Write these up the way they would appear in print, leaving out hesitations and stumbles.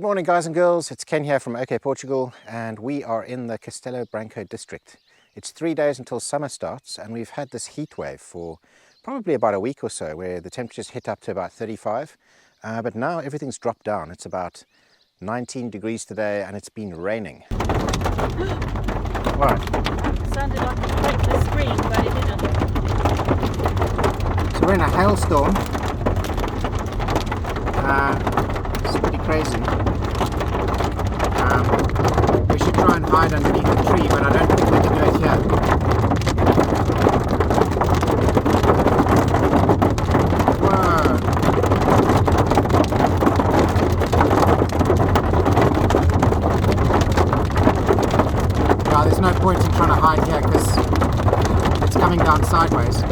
morning guys and girls, it's Ken here from OKportugal and we are in the Castelo Branco district. It's 3 days until summer starts and we've had this heat wave for probably about a week or so where the temperatures hit up to about 35, but now everything's dropped down. It's about 19 degrees today and it's been raining. What? It sounded like it broke the screen, but it didn't. So we're in a hailstorm. It's pretty crazy. We should try and hide underneath the tree, but I don't think we can do it here. Whoa! Yeah, there's no point in trying to hide here because it's coming down sideways.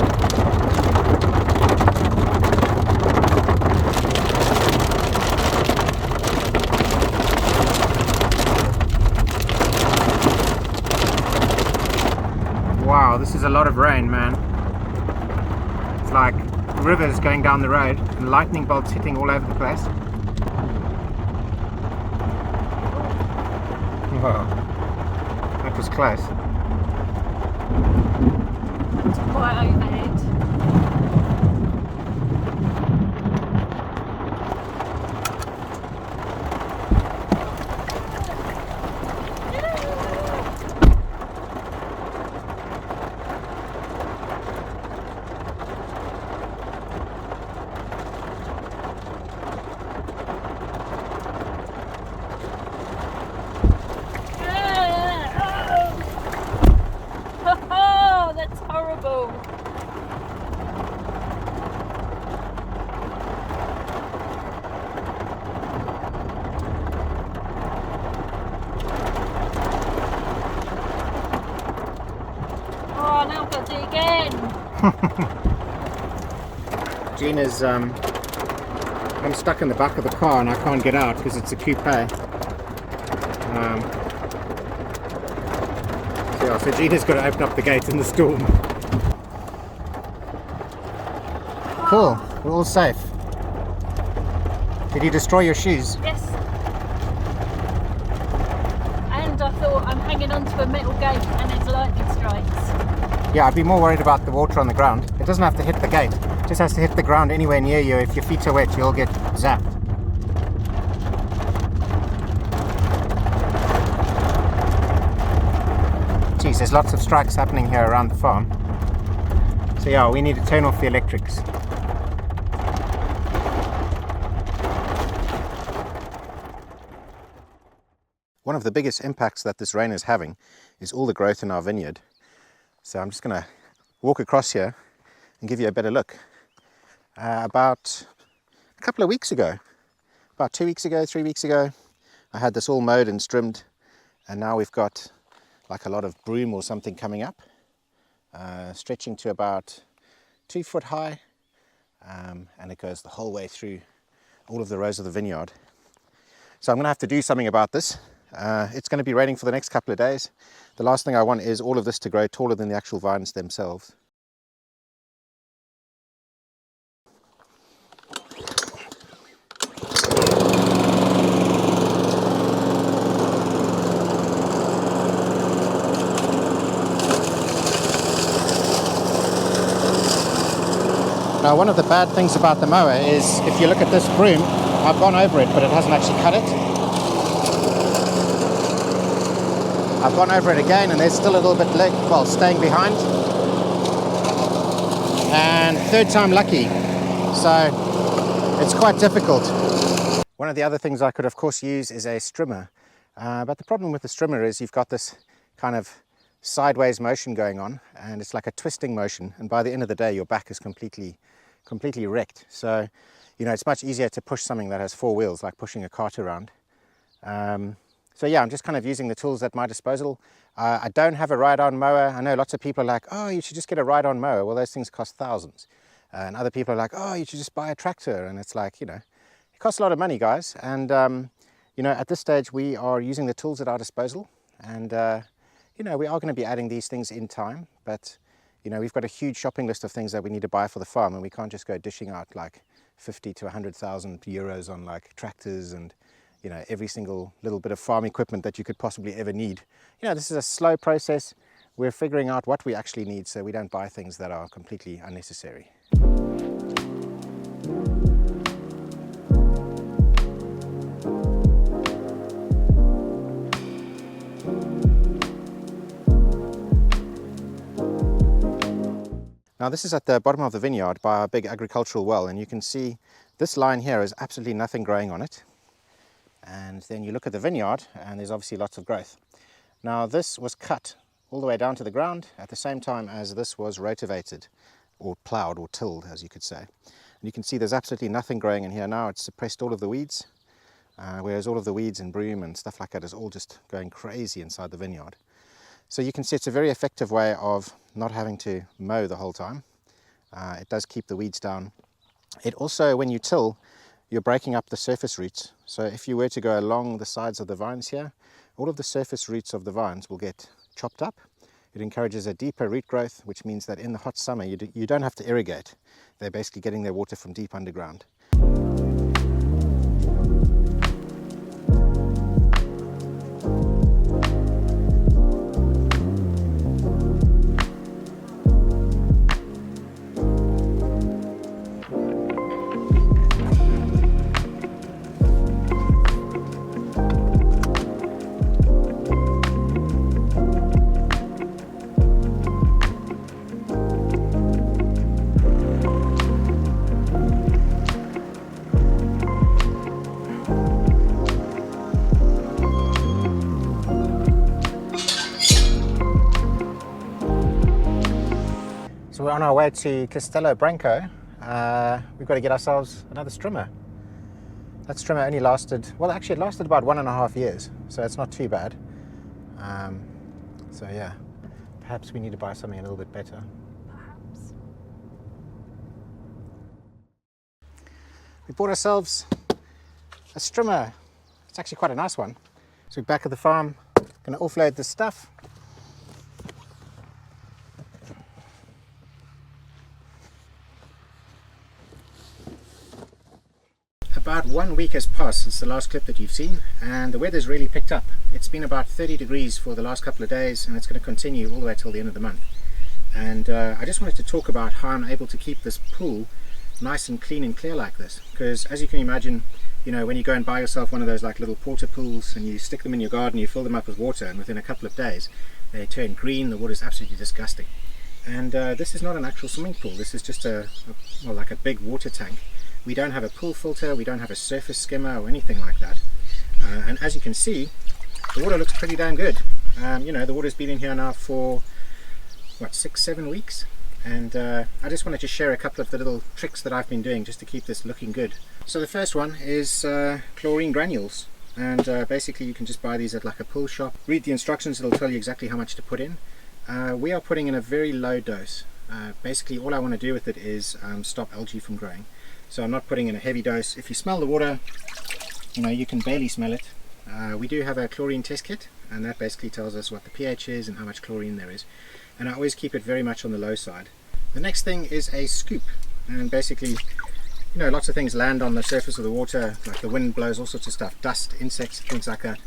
Wow, this is a lot of rain, man. It's like rivers going down the road and lightning bolts hitting all over the place. Whoa, that was close. It's quite overhead. Gina's, I'm stuck in the back of the car and I can't get out because it's a coupe. So Gina's got to open up the gate in the storm. Cool, we're all safe. Did you destroy your shoes? Yes. And I thought I'm hanging onto a metal gate and there's lightning strikes. Yeah, I'd be more worried about the water on the ground. It doesn't have to hit the gate. It just has to hit the ground anywhere near you. If your feet are wet, you'll get zapped. Geez, there's lots of strikes happening here around the farm. So yeah, we need to turn off the electrics. One of the biggest impacts that this rain is having is all the growth in our vineyard. So I'm just going to walk across here and give you a better look. About a couple of weeks ago, about 2 weeks ago, 3 weeks ago, I had this all mowed and trimmed, and now we've got like a lot of broom or something coming up, stretching to about 2 foot high, and it goes the whole way through all of the rows of the vineyard. So I'm going to have to do something about this. It's going to be raining for the next couple of days. The last thing I want is all of this to grow taller than the actual vines themselves. Now, one of the bad things about the mower is if you look at this broom, I've gone over it, but it hasn't actually cut it. I've gone over it again and there's still a little bit staying behind. And third time lucky, so it's quite difficult. One of the other things I could of course use is a strimmer, but the problem with the strimmer is you've got this kind of sideways motion going on and it's like a twisting motion, and by the end of the day your back is completely wrecked. So you know, it's much easier to push something that has 4 wheels, like pushing a cart around. So yeah, I'm just kind of using the tools at my disposal. I don't have a ride-on mower. I know lots of people are like, oh, you should just get a ride-on mower. Well, those things cost thousands. And other people are like, oh, you should just buy a tractor. And it's like, you know, it costs a lot of money, guys. And, you know, at this stage, we are using the tools at our disposal. And, you know, we are going to be adding these things in time. But, you know, we've got a huge shopping list of things that we need to buy for the farm. And we can't just go dishing out like 50 to 100,000 euros on like tractors and, you know, every single little bit of farm equipment that you could possibly ever need. You know, this is a slow process. We're figuring out what we actually need so we don't buy things that are completely unnecessary. Now this is at the bottom of the vineyard by our big agricultural well, and you can see this line here has absolutely nothing growing on it. And then you look at the vineyard and there's obviously lots of growth. Now this was cut all the way down to the ground at the same time as this was rotavated, or ploughed or tilled, as you could say. And you can see there's absolutely nothing growing in here now. It's suppressed all of the weeds, whereas all of the weeds and broom and stuff like that is all just going crazy inside the vineyard. So you can see it's a very effective way of not having to mow the whole time. It does keep the weeds down. It also, when you till, you're breaking up the surface roots. So if you were to go along the sides of the vines here, all of the surface roots of the vines will get chopped up. It encourages a deeper root growth, which means that in the hot summer you don't have to irrigate. They're basically getting their water from deep underground. So we're on our way to Castelo Branco. We've got to get ourselves another strimmer. That strimmer only lasted, well actually it lasted about 1.5 years, so it's not too bad. So yeah, perhaps we need to buy something a little bit better. Perhaps. We bought ourselves a strimmer. It's actually quite a nice one. So we're back at the farm, going to offload this stuff. About 1 week has passed since the last clip that you've seen, and the weather's really picked up. It's been about 30 degrees for the last couple of days, and it's going to continue all the way till the end of the month. And I just wanted to talk about how I'm able to keep this pool nice and clean and clear like this, because as you can imagine, you know, when you go and buy yourself one of those like little porta pools and you stick them in your garden, you fill them up with water, and within a couple of days they turn green. The water's absolutely disgusting. And this is not an actual swimming pool. This is just well, like a big water tank. We don't have a pool filter, we don't have a surface skimmer or anything like that. And as you can see, the water looks pretty damn good. You know, the water's been in here now for, what, 6-7 weeks? And I just wanted to share a couple of the little tricks that I've been doing just to keep this looking good. So the first one is chlorine granules. And basically you can just buy these at like a pool shop. Read the instructions, it'll tell you exactly how much to put in. We are putting in a very low dose. Basically all I want to do with it is stop algae from growing. So I'm not putting in a heavy dose. If you smell the water, you know, you can barely smell it. We do have a chlorine test kit, and that basically tells us what the pH is and how much chlorine there is. And I always keep it very much on the low side. The next thing is a scoop, and basically, you know, lots of things land on the surface of the water, like the wind blows all sorts of stuff, dust, insects, things like that.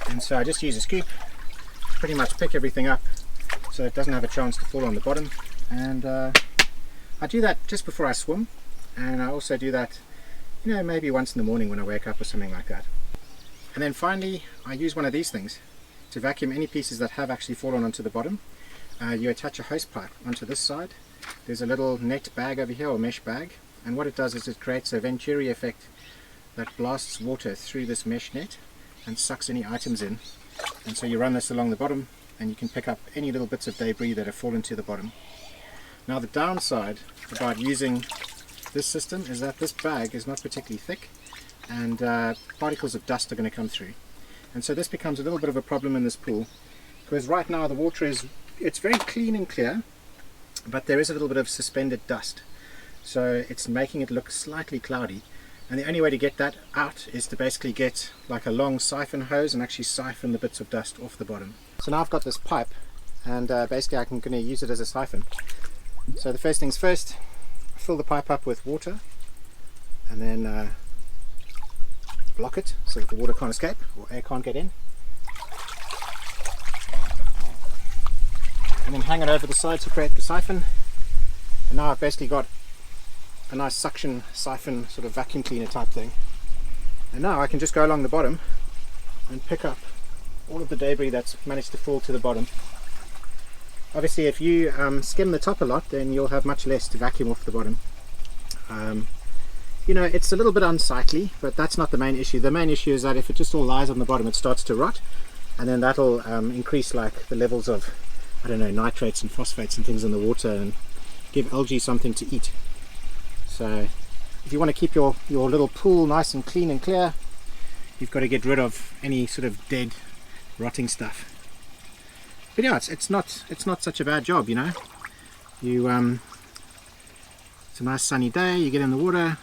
And so I just use a scoop, pretty much pick everything up so it doesn't have a chance to fall on the bottom. And I do that just before I swim. And I also do that, you know, maybe once in the morning when I wake up or something like that. And then finally, I use one of these things to vacuum any pieces that have actually fallen onto the bottom. You attach a hose pipe onto this side. There's a little net bag over here, or mesh bag. And what it does is it creates a Venturi effect that blasts water through this mesh net and sucks any items in. And so you run this along the bottom and you can pick up any little bits of debris that have fallen to the bottom. Now the downside about using this system is that this bag is not particularly thick, and particles of dust are going to come through, and so this becomes a little bit of a problem in this pool, because right now the water it's very clean and clear, but there is a little bit of suspended dust, so it's making it look slightly cloudy. And the only way to get that out is to basically get like a long siphon hose and actually siphon the bits of dust off the bottom. So now I've got this pipe, and basically I'm going to use it as a siphon. So the first things first, fill the pipe up with water, and then block it so that the water can't escape or air can't get in. And then hang it over the side to create the siphon. And now I've basically got a nice suction siphon, sort of vacuum cleaner type thing. And now I can just go along the bottom and pick up all of the debris that's managed to fall to the bottom. Obviously if you skim the top a lot, then you'll have much less to vacuum off the bottom. You know, it's a little bit unsightly, but that's not the main issue. The main issue is that if it just all lies on the bottom, it starts to rot, and then that'll increase like the levels of, I don't know, nitrates and phosphates and things in the water and give algae something to eat. So if you want to keep your little pool nice and clean and clear, you've got to get rid of any sort of dead, rotting stuff. But yeah, it's not such a bad job, you know. It's a nice sunny day, you get in the water,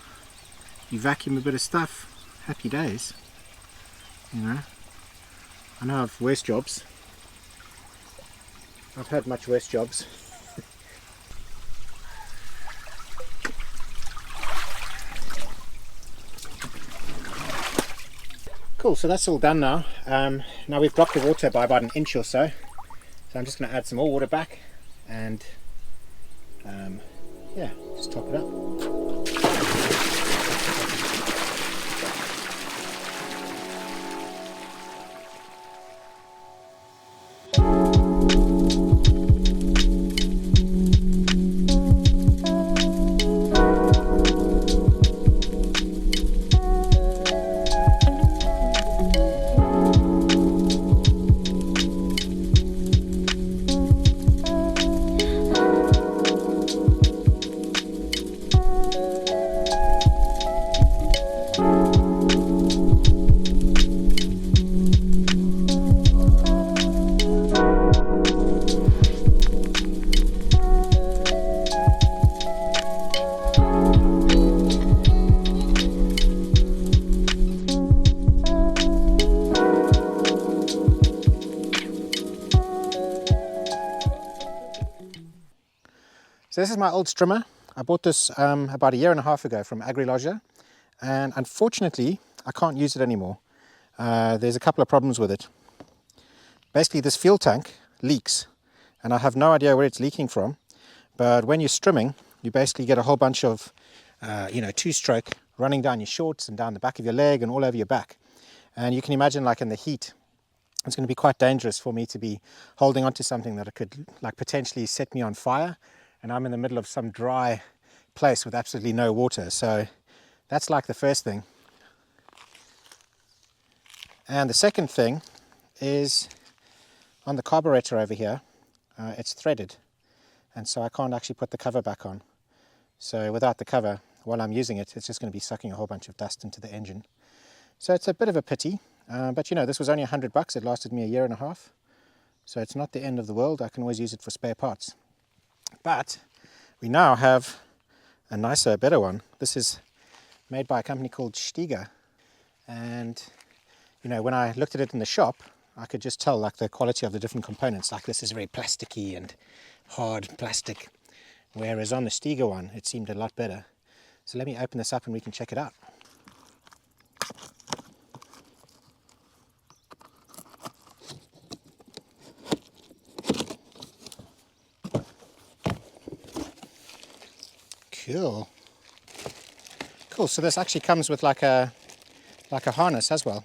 you vacuum a bit of stuff, happy days. You know, I know of worse jobs. I've had much worse jobs. Cool, so that's all done now. Now we've dropped the water by about an inch or so. So I'm just going to add some more water back and yeah, just top it up. So this is my old strimmer. I bought this about a year and a half ago from Agri-Loja, and unfortunately I can't use it anymore. There's a couple of problems with it. Basically this fuel tank leaks, and I have no idea where it's leaking from, but when you're strimming you basically get a whole bunch of two-stroke running down your shorts and down the back of your leg and all over your back. And you can imagine, like in the heat, it's going to be quite dangerous for me to be holding onto something that could like potentially set me on fire, and I'm in the middle of some dry place with absolutely no water. So that's like the first thing. And the second thing is on the carburetor over here, it's threaded, and so I can't actually put the cover back on. So without the cover, while I'm using it, it's just going to be sucking a whole bunch of dust into the engine. So it's a bit of a pity, but you know, this was only $100. It lasted me a year and a half, so it's not the end of the world. I can always use it for spare parts. But we now have a nicer, better one. This is made by a company called Stiga, and you know, when I looked at it in the shop, I could just tell like the quality of the different components. Like this is very plasticky and hard plastic, whereas on the Stiga one it seemed a lot better. So let me open this up and we can check it out. Cool, so this actually comes with like a harness as well.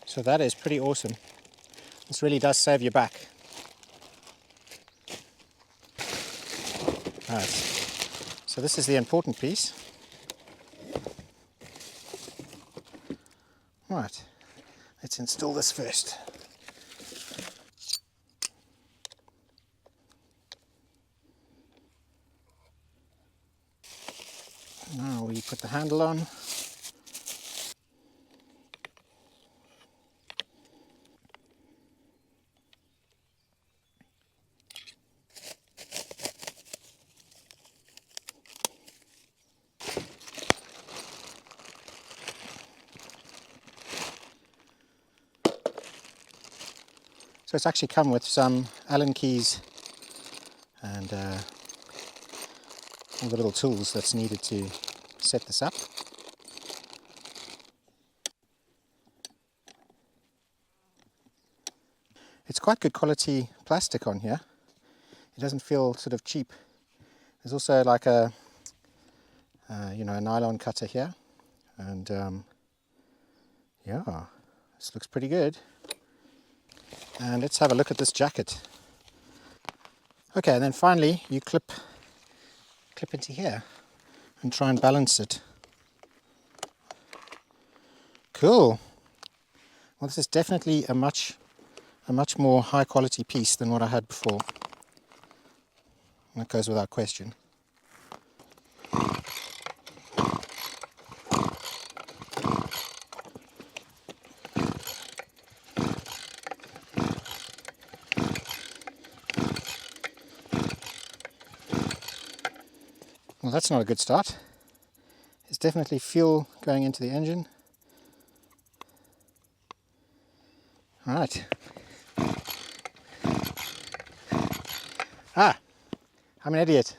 So that is pretty awesome. This really does save your back. Right. So this is the important piece. Right, let's install this first. Now we put the handle on. So it's actually come with some Allen keys and all the little tools that's needed to set this up. It's quite good quality plastic on here. It doesn't feel sort of cheap. There's also like a you know, a nylon cutter here, and yeah, this looks pretty good. And let's have a look at this jacket. Okay, and then finally you clip into here and try and balance it. Cool. Well, this is definitely a much more high quality piece than what I had before. That goes without question. Well, that's not a good start. There's definitely fuel going into the engine. All right. Ah, I'm an idiot.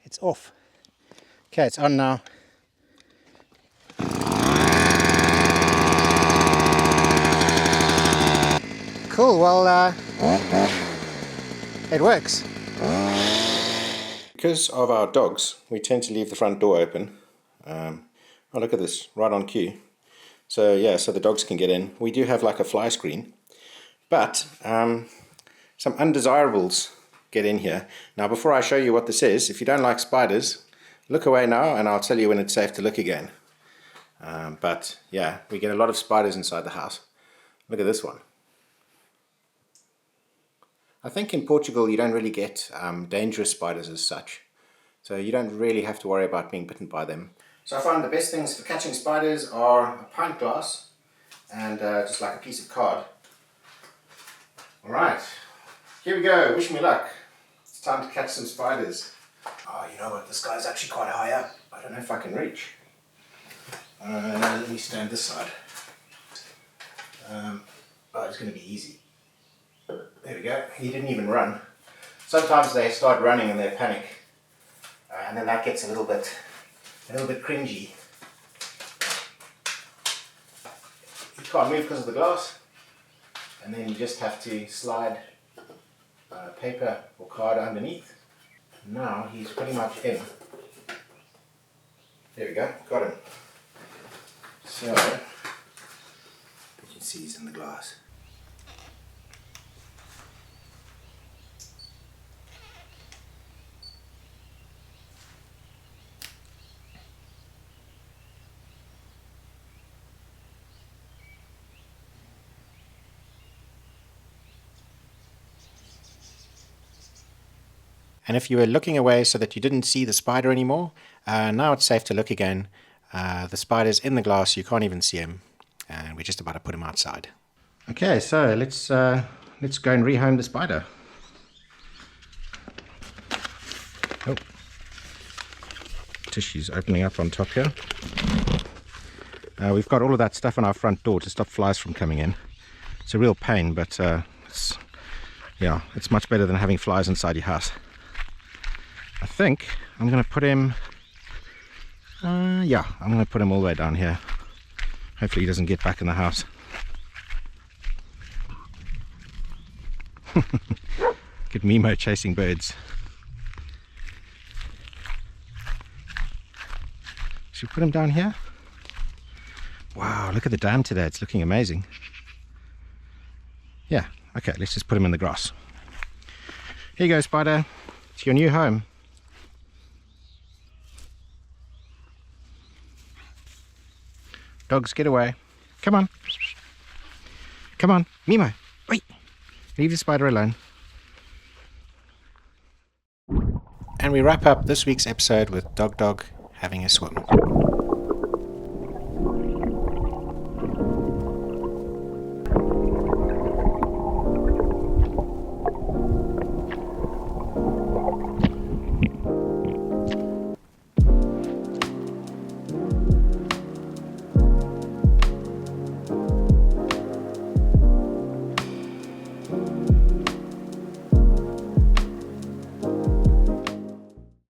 It's off. Okay, it's on now. Cool, well, it works. Because of our dogs, we tend to leave the front door open. Oh, look at this, right on cue. So yeah, so the dogs can get in. We do have like a fly screen, but some undesirables get in here. Now, before I show you what this is, if you don't like spiders, look away now and I'll tell you when it's safe to look again. But yeah, we get a lot of spiders inside the house. Look at this one. I think in Portugal you don't really get dangerous spiders as such, so you don't really have to worry about being bitten by them. So I find the best things for catching spiders are a pint glass and just like a piece of card. Alright, here we go, wish me luck. It's time to catch some spiders. Oh, you know what, this guy's actually quite high up. I don't know if I can reach. Let me stand this side. Oh, it's going to be easy. There we go, he didn't even run. Sometimes they start running and they panic, and then that gets a little bit cringy. You can't move because of the glass, and then you just have to slide paper or card underneath. Now he's pretty much in. There we go, got him. So you can see he's in the glass. And if you were looking away so that you didn't see the spider anymore, now it's safe to look again. The spider's in the glass, you can't even see him, and we're just about to put him outside. Okay, so let's go and rehome the spider. Oh, tissue's opening up on top here. We've got all of that stuff on our front door to stop flies from coming in. It's a real pain, but it's much better than having flies inside your house. I think I'm going to put him, I'm going to put him all the way down here. Hopefully he doesn't get back in the house. Get Mimo chasing birds. Should we put him down here? Wow, look at the dam today, it's looking amazing. Yeah, okay, let's just put him in the grass. Here you go, spider. It's your new home. Dogs, get away. Come on. Come on, Mimo. Wait. Leave the spider alone. And we wrap up this week's episode with DogDog having a swim.